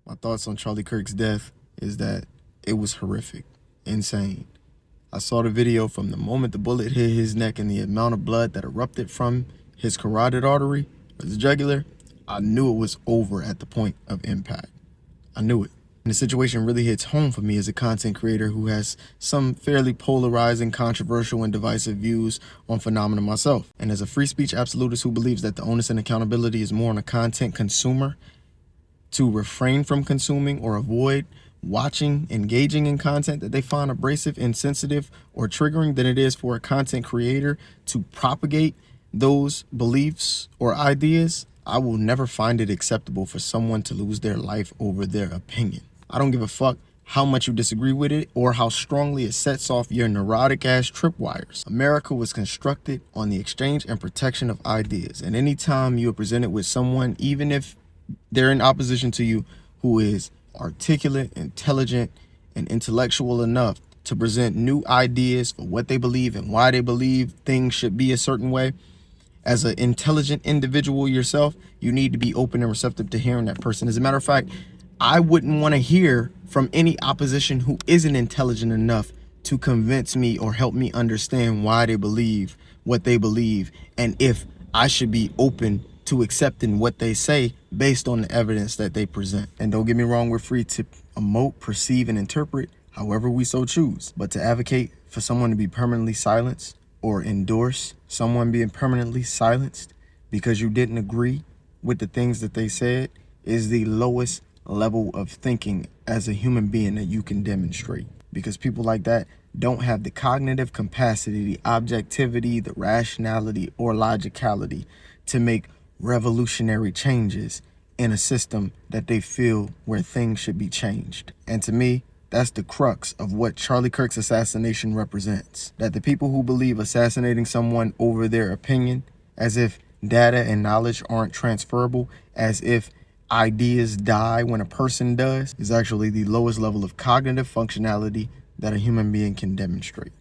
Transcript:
My thoughts on Charlie Kirk's death is that it was horrific, insane. I saw the video from the moment the bullet hit his neck and the amount of blood that erupted from his carotid artery, or his jugular. I knew it was over at the point of impact. I knew it. And the situation really hits home for me as a content creator who has some fairly polarizing, controversial, and divisive views on phenomena myself. And as a free speech absolutist who believes that the onus and accountability is more on a content consumer to refrain from consuming or avoid watching, engaging in content that they find abrasive, insensitive, or triggering than it is for a content creator to propagate those beliefs or ideas, I will never find it acceptable for someone to lose their life over their opinion. I don't give a fuck how much you disagree with it or how strongly it sets off your neurotic ass tripwires. America was constructed on the exchange and protection of ideas. And anytime you are presented with someone, even if they're in opposition to you, who is articulate, intelligent, and intellectual enough to present new ideas for what they believe and why they believe things should be a certain way, as an intelligent individual yourself, you need to be open and receptive to hearing that person. As a matter of fact, I wouldn't want to hear from any opposition who isn't intelligent enough to convince me or help me understand why they believe what they believe and if I should be open to accepting what they say based on the evidence that they present. And don't get me wrong, we're free to emote, perceive, and interpret however we so choose. But to advocate for someone to be permanently silenced or endorse someone being permanently silenced because you didn't agree with the things that they said is the lowest level of thinking as a human being that you can demonstrate. Because people like that don't have the cognitive capacity, the objectivity, the rationality, or logicality to make revolutionary changes in a system that they feel where things should be changed. And to me, that's the crux of what Charlie Kirk's assassination represents. That the people who believe assassinating someone over their opinion, as if data and knowledge aren't transferable, as if ideas die when a person does, is actually the lowest level of cognitive functionality that a human being can demonstrate.